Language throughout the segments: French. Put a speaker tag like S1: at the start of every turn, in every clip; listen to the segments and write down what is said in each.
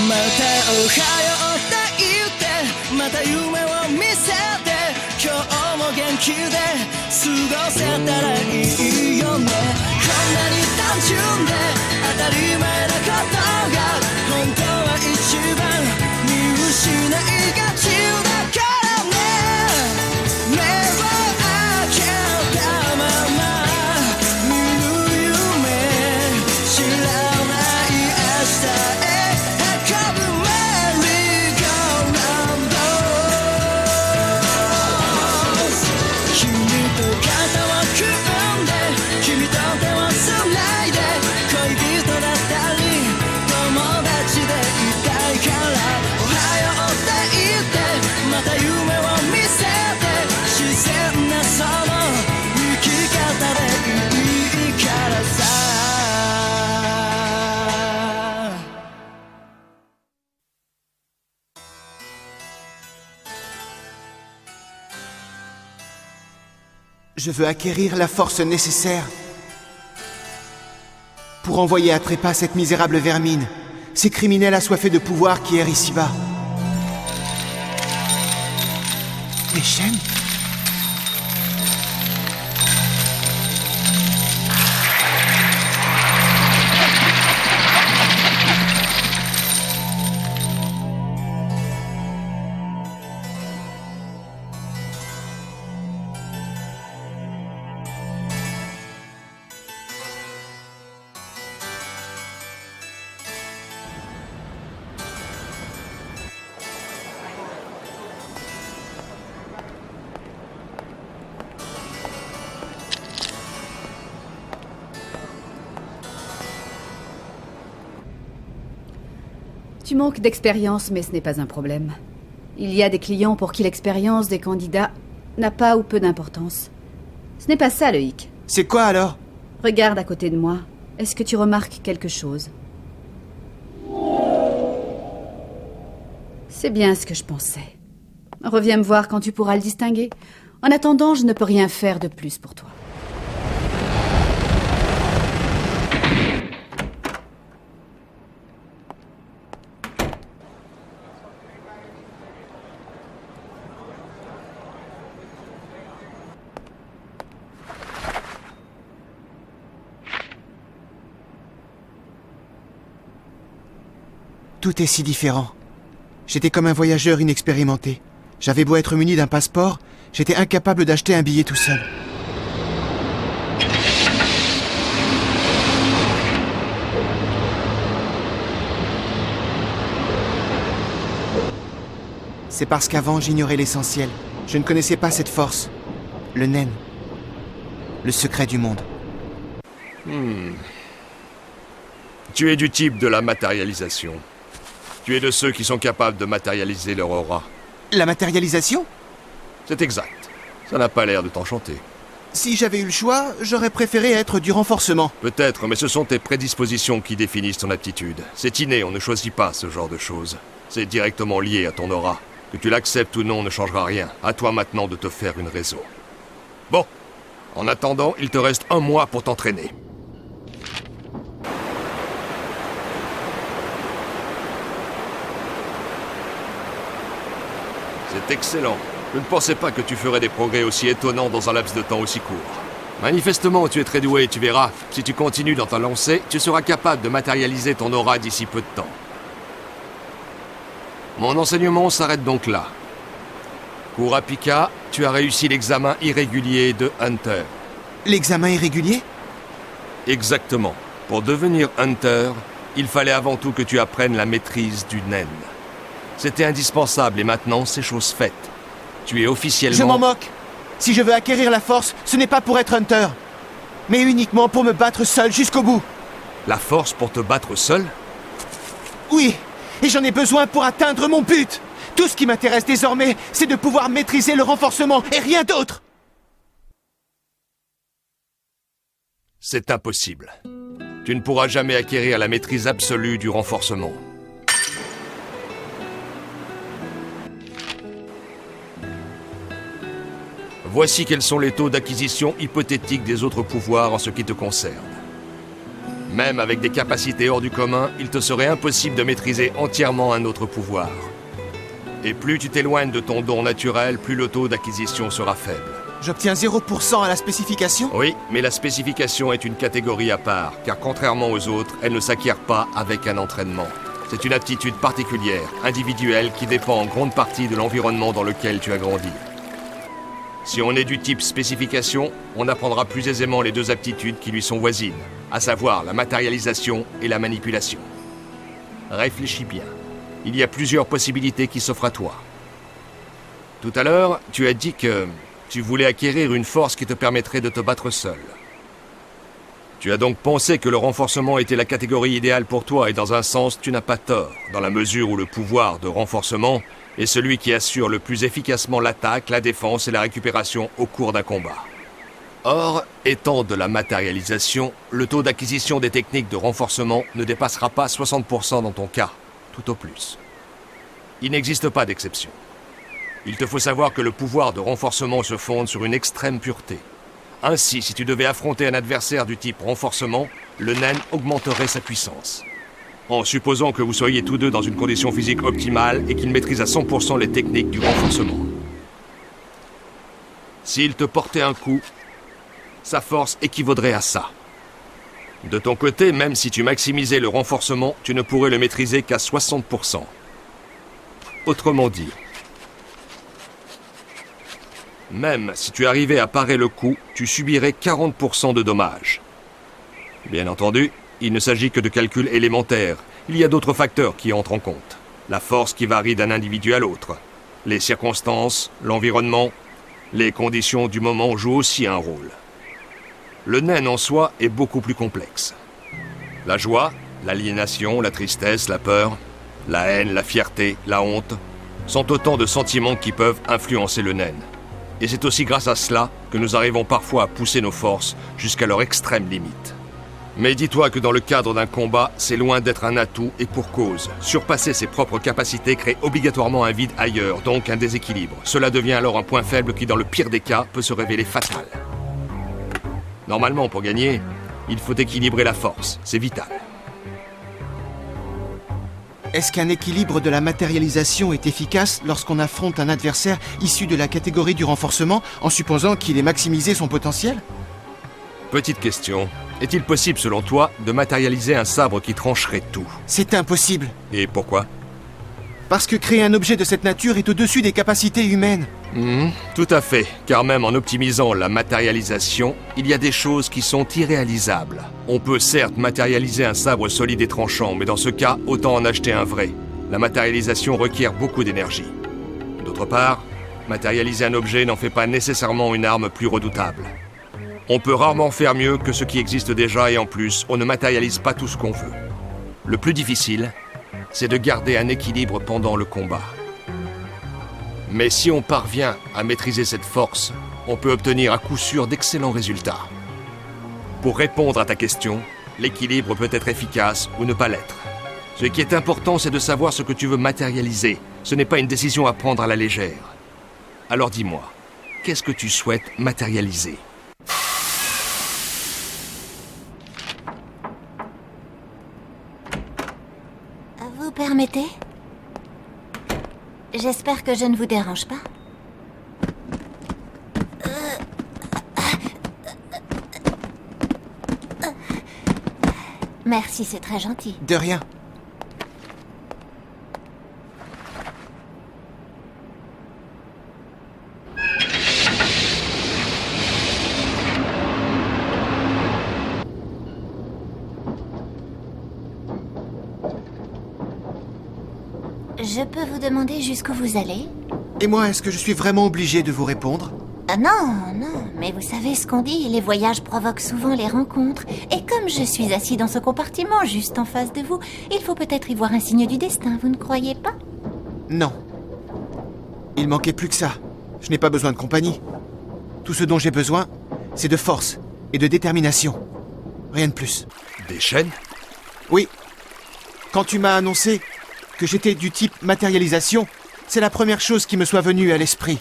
S1: またおはようって言ってまた夢を見せて今日も元気で過ごせたらいいよねこんなに単純で当たり前なことが本当は一番見失いがちだからね目を開けたまま見る夢知らない明日へ運ぶメリーゴーランド君と肩を組んで君と手をつないで恋人だったり友達でいたいからおはようって言ってまた夢を見せて自然なその生き方でいいからさ
S2: Je veux acquérir la force nécessaire pour envoyer à trépas cette misérable vermine, ces criminels assoiffés de pouvoir qui errent ici-bas. Les chaînes ?
S3: Tu manques d'expérience, mais ce n'est pas un problème. Il y a des clients pour qui l'expérience des candidats n'a pas ou peu d'importance. Ce n'est pas ça, le hic.
S2: C'est quoi alors ?
S3: Regarde à côté de moi. Est-ce que tu remarques quelque chose ? C'est bien ce que je pensais. Reviens me voir quand tu pourras le distinguer. En attendant, je ne peux rien faire de plus pour toi.
S2: Tout est si différent. J'étais comme un voyageur inexpérimenté. J'avais beau être muni d'un passeport, j'étais incapable d'acheter un billet tout seul. C'est parce qu'avant j'ignorais l'essentiel. Je ne connaissais pas cette force. Le Nen. Le secret du monde.
S4: Tu es du type de la matérialisation. Tu es de ceux qui sont capables de matérialiser leur aura.
S2: La matérialisation ?
S4: C'est exact. Ça n'a pas l'air de t'enchanter.
S2: Si j'avais eu le choix, j'aurais préféré être du renforcement.
S4: Peut-être, mais ce sont tes prédispositions qui définissent ton aptitude. C'est inné, on ne choisit pas ce genre de choses. C'est directement lié à ton aura. Que tu l'acceptes ou non ne changera rien. À toi maintenant de te faire une raison. Bon. En attendant, il te reste 1 mois pour t'entraîner. C'est excellent. Je ne pensais pas que tu ferais des progrès aussi étonnants dans un laps de temps aussi court. Manifestement, tu es très doué, tu verras. Si tu continues dans ta lancée, tu seras capable de matérialiser ton aura d'ici peu de temps. Mon enseignement s'arrête donc là. Kurapika, tu as réussi l'examen irrégulier de Hunter.
S2: L'examen irrégulier ?
S4: Exactement. Pour devenir Hunter, il fallait avant tout que tu apprennes la maîtrise du Nen. C'était indispensable et maintenant, c'est chose faite. Tu es officiellement...
S2: Je m'en moque. Si je veux acquérir la force, ce n'est pas pour être Hunter, mais uniquement pour me battre seul jusqu'au bout.
S4: La force pour te battre seul ?
S2: Oui, et j'en ai besoin pour atteindre mon but. Tout ce qui m'intéresse désormais, c'est de pouvoir maîtriser le renforcement et rien d'autre.
S4: C'est impossible. Tu ne pourras jamais acquérir la maîtrise absolue du renforcement. Voici quels sont les taux d'acquisition hypothétiques des autres pouvoirs en ce qui te concerne. Même avec des capacités hors du commun, il te serait impossible de maîtriser entièrement un autre pouvoir. Et plus tu t'éloignes de ton don naturel, plus le taux d'acquisition sera faible.
S2: J'obtiens 0% à la spécification?
S4: Oui, mais la spécification est une catégorie à part, car contrairement aux autres, elle ne s'acquiert pas avec un entraînement. C'est une aptitude particulière, individuelle, qui dépend en grande partie de l'environnement dans lequel tu as grandi. Si on est du type spécification, on apprendra plus aisément les deux aptitudes qui lui sont voisines, à savoir la matérialisation et la manipulation. Réfléchis bien. Il y a plusieurs possibilités qui s'offrent à toi. Tout à l'heure, tu as dit que tu voulais acquérir une force qui te permettrait de te battre seul. Tu as donc pensé que le renforcement était la catégorie idéale pour toi, et dans un sens, tu n'as pas tort, dans la mesure où le pouvoir de renforcement est celui qui assure le plus efficacement l'attaque, la défense et la récupération au cours d'un combat. Or, étant de la matérialisation, le taux d'acquisition des techniques de renforcement ne dépassera pas 60% dans ton cas, tout au plus. Il n'existe pas d'exception. Il te faut savoir que le pouvoir de renforcement se fonde sur une extrême pureté. Ainsi, si tu devais affronter un adversaire du type renforcement, le naine augmenterait sa puissance. En supposant que vous soyez tous deux dans une condition physique optimale et qu'il maîtrise à 100% les techniques du renforcement. S'il te portait un coup, sa force équivaudrait à ça. De ton côté, même si tu maximisais le renforcement, tu ne pourrais le maîtriser qu'à 60%. Autrement dit, même si tu arrivais à parer le coup, tu subirais 40% de dommages. Bien entendu, il ne s'agit que de calculs élémentaires. Il y a d'autres facteurs qui entrent en compte. La force qui varie d'un individu à l'autre. Les circonstances, l'environnement, les conditions du moment jouent aussi un rôle. Le naine en soi est beaucoup plus complexe. La joie, l'aliénation, la tristesse, la peur, la haine, la fierté, la honte sont autant de sentiments qui peuvent influencer le naine. Et c'est aussi grâce à cela que nous arrivons parfois à pousser nos forces jusqu'à leur extrême limite. Mais dis-toi que dans le cadre d'un combat, c'est loin d'être un atout et pour cause. Surpasser ses propres capacités crée obligatoirement un vide ailleurs, donc un déséquilibre. Cela devient alors un point faible qui, dans le pire des cas, peut se révéler fatal. Normalement, pour gagner, il faut équilibrer la force. C'est vital.
S2: Est-ce qu'un équilibre de la matérialisation est efficace lorsqu'on affronte un adversaire issu de la catégorie du renforcement, en supposant qu'il ait maximisé son potentiel?
S4: Petite question. Est-il possible, selon toi, de matérialiser un sabre qui trancherait tout?
S2: C'est impossible.
S4: Et pourquoi?
S2: Parce que créer un objet de cette nature est au-dessus des capacités humaines.
S4: Tout à fait, car même en optimisant la matérialisation, il y a des choses qui sont irréalisables. On peut certes matérialiser un sabre solide et tranchant, mais dans ce cas, autant en acheter un vrai. La matérialisation requiert beaucoup d'énergie. D'autre part, matérialiser un objet n'en fait pas nécessairement une arme plus redoutable. On peut rarement faire mieux que ce qui existe déjà et en plus, on ne matérialise pas tout ce qu'on veut. Le plus difficile, c'est de garder un équilibre pendant le combat. Mais si on parvient à maîtriser cette force, on peut obtenir à coup sûr d'excellents résultats. Pour répondre à ta question, l'équilibre peut être efficace ou ne pas l'être. Ce qui est important, c'est de savoir ce que tu veux matérialiser. Ce n'est pas une décision à prendre à la légère. Alors dis-moi, qu'est-ce que tu souhaites matérialiser ?
S5: Vous permettez? J'espère que je ne vous dérange pas. Merci, c'est très gentil.
S2: De rien.
S5: Je peux vous demander jusqu'où vous allez?
S2: Et moi, est-ce que je suis vraiment obligé de vous répondre?
S5: Non, mais vous savez ce qu'on dit, les voyages provoquent souvent les rencontres. Et comme je suis assis dans ce compartiment juste en face de vous, il faut peut-être y voir un signe du destin, vous ne croyez pas?
S2: Non. Il manquait plus que ça. Je n'ai pas besoin de compagnie. Tout ce dont j'ai besoin, c'est de force et de détermination. Rien de plus.
S4: Des chaînes?
S2: Oui. Quand tu m'as annoncé que j'étais du type matérialisation, c'est la première chose qui me soit venue à l'esprit.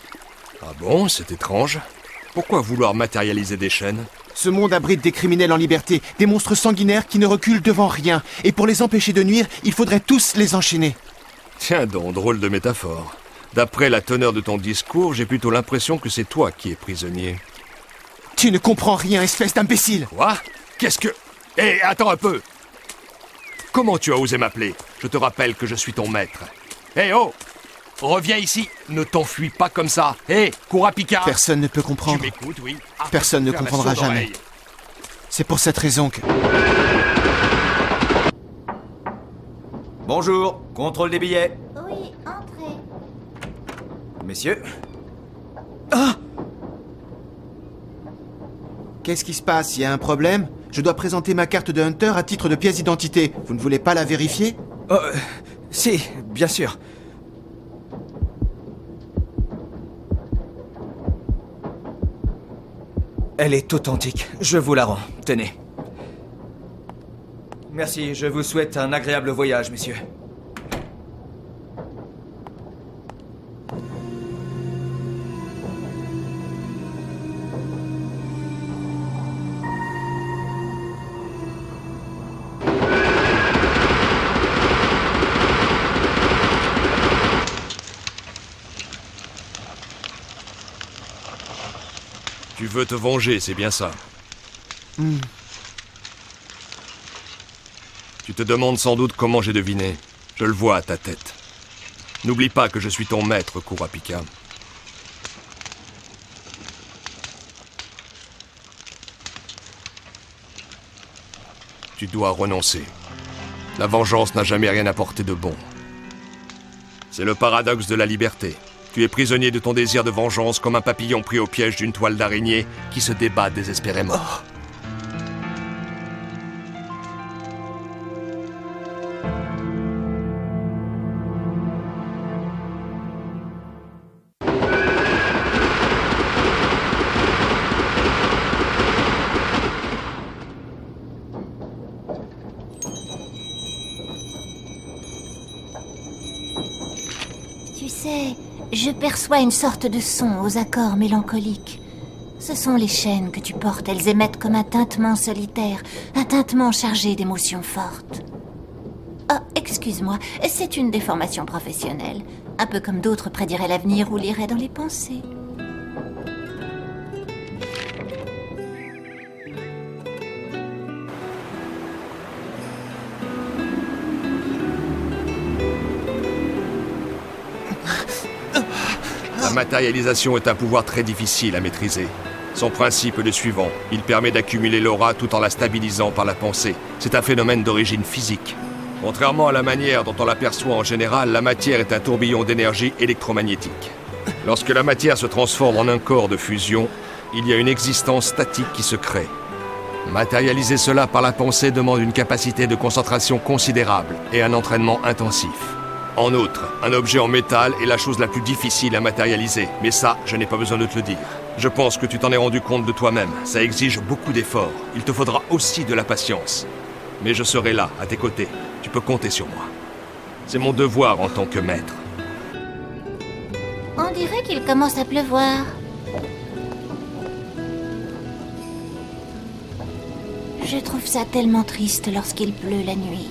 S4: Ah bon, c'est étrange. Pourquoi vouloir matérialiser des chaînes?
S2: Ce monde abrite des criminels en liberté, des monstres sanguinaires qui ne reculent devant rien. Et pour les empêcher de nuire, il faudrait tous les enchaîner.
S4: Tiens donc, drôle de métaphore. D'après la teneur de ton discours, j'ai plutôt l'impression que c'est toi qui es prisonnier.
S2: Tu ne comprends rien, espèce d'imbécile.
S4: Quoi? Qu'est-ce que... Hé, attends un peu! Comment tu as osé m'appeler? Je te rappelle que je suis ton maître. Hé, oh! Reviens ici! Ne t'enfuis pas comme ça! Hé, Kurapika!
S2: Personne ne peut
S4: Tu
S2: comprendre.
S4: m'écoutes, oui?
S2: Personne ne
S4: Faire la
S2: comprendra
S4: sourde
S2: jamais.
S4: oreille.
S2: C'est pour cette raison que...
S6: Bonjour, contrôle des billets.
S5: Oui, entrez.
S6: Messieurs,
S2: Qu'est-ce qui se passe? Il y a un problème? Je dois présenter ma carte de Hunter à titre de pièce d'identité. Vous ne voulez pas la vérifier?
S6: si, bien sûr. Elle est authentique, je vous la rends. Tenez. Merci, je vous souhaite un agréable voyage, messieurs.
S4: Tu veux te venger, c'est bien ça. Tu te demandes sans doute comment j'ai deviné. Je le vois à ta tête. N'oublie pas que je suis ton maître, Kurapika. Tu dois renoncer. La vengeance n'a jamais rien apporté de bon. C'est le paradoxe de la liberté. Tu es prisonnier de ton désir de vengeance comme un papillon pris au piège d'une toile d'araignée qui se débat désespérément.
S5: Tu sais, je perçois une sorte de son aux accords mélancoliques. Ce sont les chaînes que tu portes, elles émettent comme un tintement solitaire, un tintement chargé d'émotions fortes. Oh, excuse-moi, c'est une déformation professionnelle. Un peu comme d'autres prédiraient l'avenir ou liraient dans les pensées.
S4: La matérialisation est un pouvoir très difficile à maîtriser. Son principe est le suivant. Il permet d'accumuler l'aura tout en la stabilisant par la pensée. C'est un phénomène d'origine physique. Contrairement à la manière dont on l'aperçoit en général, la matière est un tourbillon d'énergie électromagnétique. Lorsque la matière se transforme en un corps de fusion, il y a une existence statique qui se crée. Matérialiser cela par la pensée demande une capacité de concentration considérable et un entraînement intensif. En outre, un objet en métal est la chose la plus difficile à matérialiser, mais ça, je n'ai pas besoin de te le dire. Je pense que tu t'en es rendu compte de toi-même. Ça exige beaucoup d'efforts. Il te faudra aussi de la patience. Mais je serai là, à tes côtés. Tu peux compter sur moi. C'est mon devoir en tant que maître.
S5: On dirait qu'il commence à pleuvoir. Je trouve ça tellement triste lorsqu'il pleut la nuit.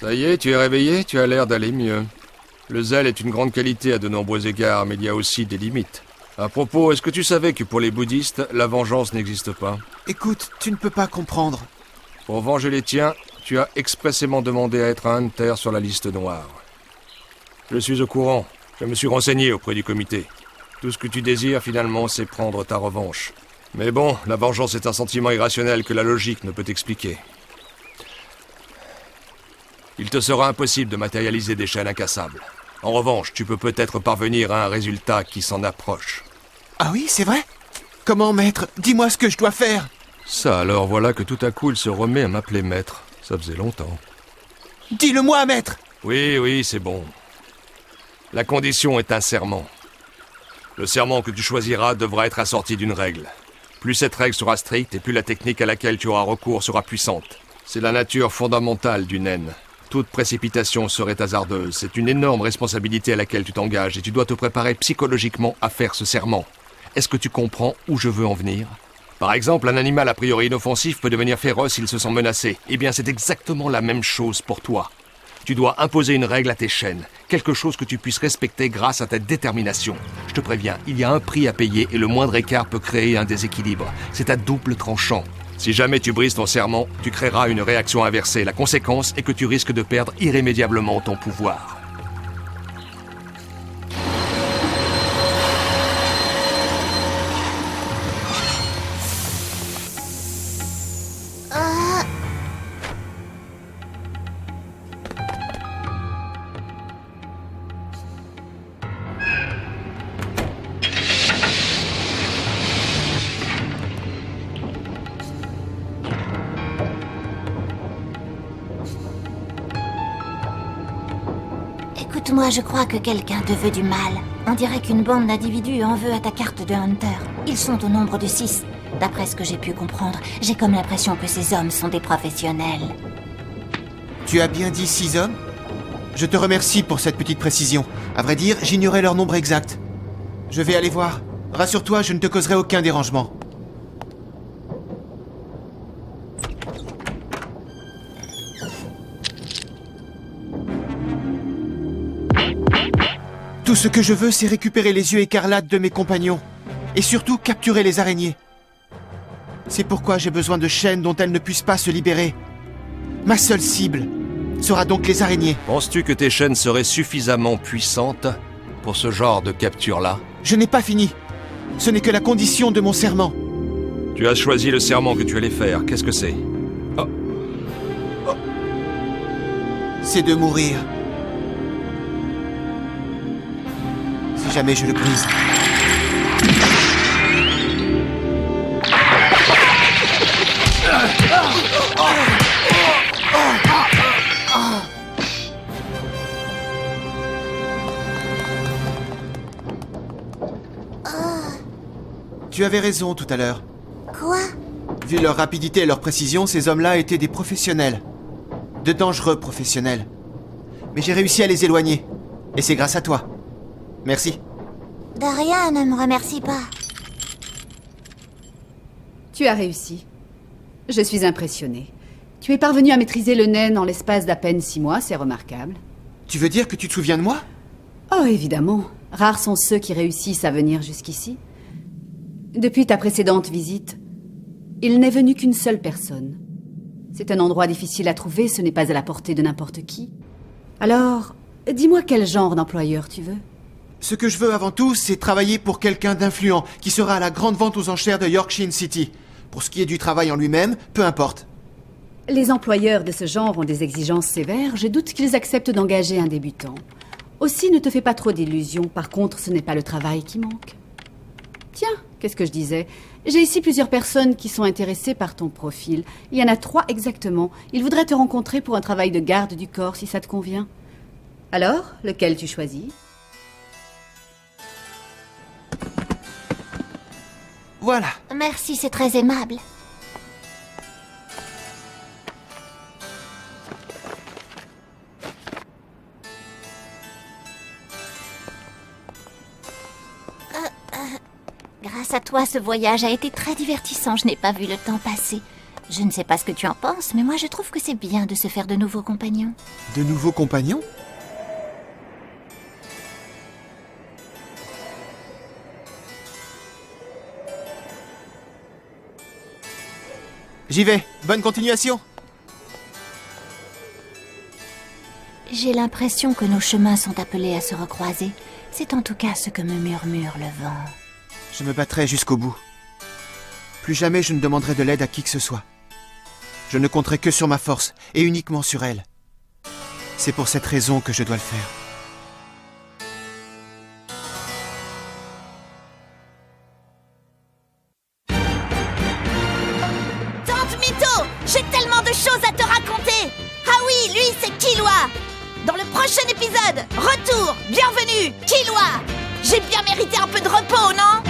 S4: Ça y est, tu es réveillé, tu as l'air d'aller mieux. Le zèle est une grande qualité à de nombreux égards, mais il y a aussi des limites. À propos, est-ce que tu savais que pour les bouddhistes, la vengeance n'existe pas?
S2: Écoute, tu ne peux pas comprendre.
S4: Pour venger les tiens, tu as expressément demandé à être un hunter sur la liste noire. Je suis au courant. Je me suis renseigné auprès du comité. Tout ce que tu désires, finalement, c'est prendre ta revanche. Mais bon, la vengeance est un sentiment irrationnel que la logique ne peut expliquer. Il te sera impossible de matérialiser des chaînes incassables. En revanche, tu peux peut-être parvenir à un résultat qui s'en approche.
S2: Ah oui, c'est vrai? Comment, maître? Dis-moi ce que je dois faire.
S4: Ça, alors voilà que tout à coup, il se remet à m'appeler maître. Ça faisait longtemps.
S2: Dis-le-moi, maître!
S4: Oui, c'est bon. La condition est un serment. Le serment que tu choisiras devra être assorti d'une règle. Plus cette règle sera stricte et plus la technique à laquelle tu auras recours sera puissante. C'est la nature fondamentale du naine. Toute précipitation serait hasardeuse. C'est une énorme responsabilité à laquelle tu t'engages et tu dois te préparer psychologiquement à faire ce serment. Est-ce que tu comprends où je veux en venir? Par exemple, un animal a priori inoffensif peut devenir féroce s'il se sent menacé. Eh bien, c'est exactement la même chose pour toi. Tu dois imposer une règle à tes chaînes, quelque chose que tu puisses respecter grâce à ta détermination. Je te préviens, il y a un prix à payer et le moindre écart peut créer un déséquilibre. C'est à double tranchant. Si jamais tu brises ton serment, tu créeras une réaction inversée. La conséquence est que tu risques de perdre irrémédiablement ton pouvoir.
S5: Écoute-moi, je crois que quelqu'un te veut du mal. On dirait qu'une bande d'individus en veut à ta carte de hunter. Ils sont au nombre de 6. D'après ce que j'ai pu comprendre, j'ai comme l'impression que ces hommes sont des professionnels.
S2: Tu as bien dit 6 hommes? Je te remercie pour cette petite précision. À vrai dire, j'ignorais leur nombre exact. Je vais aller voir. Rassure-toi, je ne te causerai aucun dérangement. Tout ce que je veux, c'est récupérer les yeux écarlates de mes compagnons. Et surtout, capturer les araignées. C'est pourquoi j'ai besoin de chaînes dont elles ne puissent pas se libérer. Ma seule cible sera donc les araignées.
S4: Penses-tu que tes chaînes seraient suffisamment puissantes pour ce genre de capture-là?
S2: Je n'ai pas fini. Ce n'est que la condition de mon serment.
S4: Tu as choisi le serment que tu allais faire. Qu'est-ce que c'est?
S2: C'est de mourir. Si jamais je le brise. Tu avais raison tout à l'heure.
S5: Quoi?
S2: Vu leur rapidité et leur précision, ces hommes-là étaient des professionnels. De dangereux professionnels. Mais j'ai réussi à les éloigner. Et c'est grâce à toi. Merci.
S5: De rien, ne me remercie pas.
S3: Tu as réussi. Je suis impressionnée. Tu es parvenu à maîtriser le naine en l'espace d'à peine 6 mois, c'est remarquable.
S2: Tu veux dire que tu te souviens de moi?
S3: Oh, évidemment. Rares sont ceux qui réussissent à venir jusqu'ici. Depuis ta précédente visite, il n'est venu qu'une seule personne. C'est un endroit difficile à trouver, ce n'est pas à la portée de n'importe qui. Alors, dis-moi quel genre d'employeur tu veux.
S2: Ce que je veux avant tout, c'est travailler pour quelqu'un d'influent, qui sera à la grande vente aux enchères de Yorkshire City. Pour ce qui est du travail en lui-même, peu importe.
S3: Les employeurs de ce genre ont des exigences sévères, je doute qu'ils acceptent d'engager un débutant. Aussi, ne te fais pas trop d'illusions, par contre, ce n'est pas le travail qui manque. Tiens, qu'est-ce que je disais? J'ai ici plusieurs personnes qui sont intéressées par ton profil. Il y en a 3 exactement. Ils voudraient te rencontrer pour un travail de garde du corps, si ça te convient. Alors, lequel tu choisis?
S2: Voilà.
S5: Merci, c'est très aimable. Grâce à toi, ce voyage a été très divertissant. Je n'ai pas vu le temps passer. Je ne sais pas ce que tu en penses, mais moi je trouve que c'est bien de se faire de nouveaux compagnons.
S2: De nouveaux compagnons? J'y vais. Bonne continuation.
S5: J'ai l'impression que nos chemins sont appelés à se recroiser. C'est en tout cas ce que me murmure le vent.
S2: Je me battrai jusqu'au bout. Plus jamais je ne demanderai de l'aide à qui que ce soit. Je ne compterai que sur ma force, et uniquement sur elle. C'est pour cette raison que je dois le faire.
S5: Tante Mito, j'ai tellement de choses à te raconter. Ah oui, lui c'est Killua. Dans le prochain épisode, retour, bienvenue, Killua. J'ai bien mérité un peu de repos, non?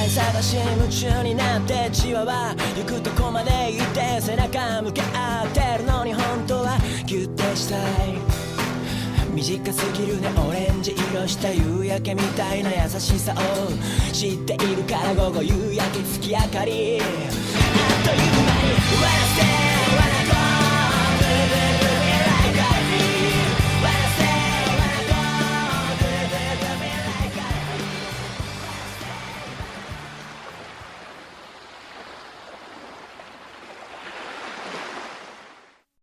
S1: 探し夢中になってチワワ行くとこまで行って背中向け合ってるのに本当はギュッてしたい短すぎるねオレンジ色した夕焼けみたいな優しさを知っているから午後夕焼け月明かり